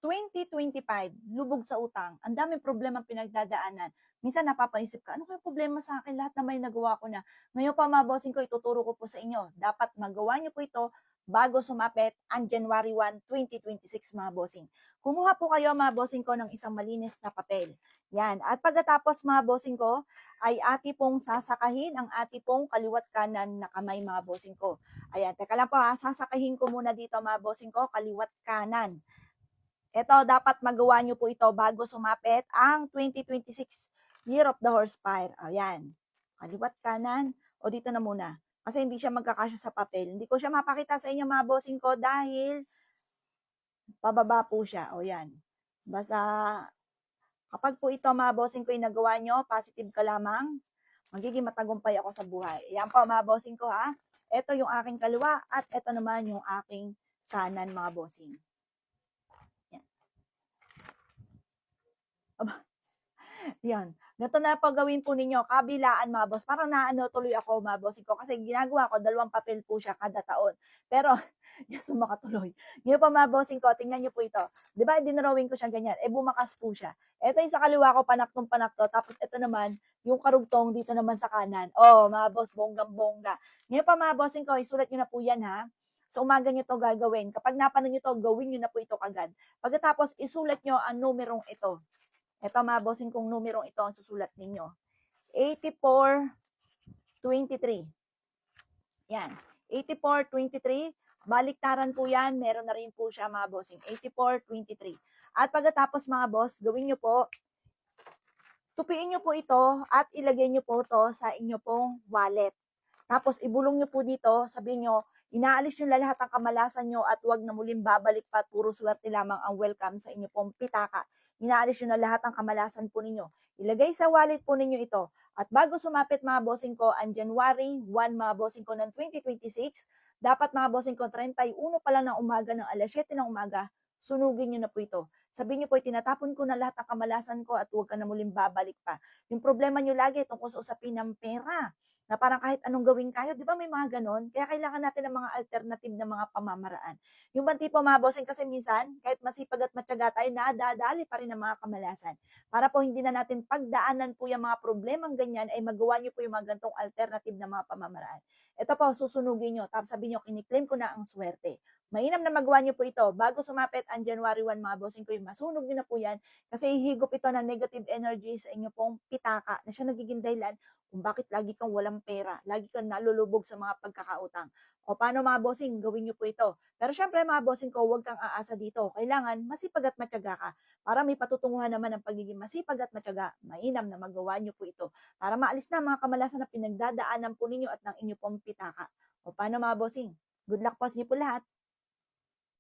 2025, lubog sa utang, ang daming problemang pinagdadaanan. Minsan napapaisip ka, ano kaya problema sa akin? Lahat na may nagawa ko na. Ngayon pa mga bossing ko, ituturo ko po sa inyo. Dapat magawa nyo po ito bago sumapit ang January 1, 2026 mga bossing. Kumuha po kayo mga bossing ko ng isang malinis na papel. Yan. At pagkatapos mga bossing ko, ay ati pong sasakahin ang ati pong kaliwat kanan na kamay mga bossing ko. Ayan, teka lang po ha, sasakahin ko muna dito mga bossing ko, kaliwat kanan. Ito, dapat magawa nyo po ito bago sumapit ang 2026 Year of the Horse Fire. Ayan. Kaliwat kanan. O dito na muna. Kasi hindi siya magkakasya sa papel. Hindi ko siya mapakita sa inyo mga bossing ko dahil pababa po siya. O yan. Basta kapag po ito mga bossing ko yung nagawa nyo, positive ka lamang, magiging matagumpay ako sa buhay. Yan po mga bossing ko ha. Ito yung aking kaliwa at ito naman yung aking kanan mga bossing. Yan. Ganito na po gawin po ninyo, kabilaan mga boss. Parang naano tuloy ako mga bossing ko kasi ginagawa ko, 2 papel po siya kada taon. Pero, yes, makatuloy. Ngayon pa mga bossing ko, tingnan nyo po ito. Di ba, dinrawing ko siya ganyan. Bumakas po siya. Ito yung sa kaliwa ko, panaktong panakto. Tapos ito naman, yung karugtong dito naman sa kanan. Oh, mga boss, bonggang-bongga. Ngayon pa mga bossing ko, isulat nyo na po yan ha. Sa umaga nyo to gagawin. Kapag napanood nyo to, gawin nyo na po ito kagad. Pagkatapos, isulat nyo ang numerong ito. Ito mga bossing kong numerong ito ang susulat ninyo. 8423. Yan. 8423. Baliktaran po yan. Meron na rin po siya mga bossing. 8423. At pagkatapos mga boss, gawin nyo po, tupiin nyo po ito at ilagay nyo po ito sa inyo pong wallet. Tapos ibulong nyo po dito, sabihin nyo, inaalis nyo lahat ang kamalasan nyo at huwag na muling babalik pa at puro swerte lamang ang welcome sa inyo pong pitaka. Inaalis nyo na lahat ang kamalasan po ninyo. Ilagay sa wallet po ninyo ito. At bago sumapit mga bossing ko, ang January 1 mga bossing ko ng 2026, dapat mga bossing ko, 31 pa lang ng umaga ng alas 7 ng umaga, sunugin nyo na po ito. Sabihin nyo po, tinatapon ko na lahat ng kamalasan ko at huwag ka na muling babalik pa. Yung problema nyo lagi tungkol sa usapin ng pera, na parang kahit anong gawin kayo, di ba may mga ganon? Kaya kailangan natin ng mga alternative na mga pamamaraan. Yung bang tipo mga bossing kasi minsan, kahit masipag at matyaga tayo, nadadali pa rin ang mga kamalasan. Para po hindi na natin pagdaanan po yung mga problemang ganyan, ay magawa nyo po yung mga gantong alternative na mga pamamaraan. Ito po, susunugin nyo, tapos sabihin nyo, kiniklaim ko na ang swerte. Mainam na magawa nyo po ito. Bago sumapit ang January 1 mga bossing ko, yung masunog nyo na po yan, kasi hihigop ito ng negative energy sa inyo pong pitaka, na siya nagiging dahilan kung bakit lagi kang walang pera, lagi kang nalulubog sa mga pagkakautang. O paano mga bossing, gawin nyo po ito. Pero syempre mga bossing ko, huwag kang aasa dito. Kailangan masipag at matyaga ka. Para may patutunguhan naman ang pagiging masipag at matyaga, mainam na magawa nyo po ito. Para maalis na mga kamalasan na pinagdadaanan po ninyo at ng inyo pong pitaka. O paano mga bossing? Good luck po sa inyo po lahat.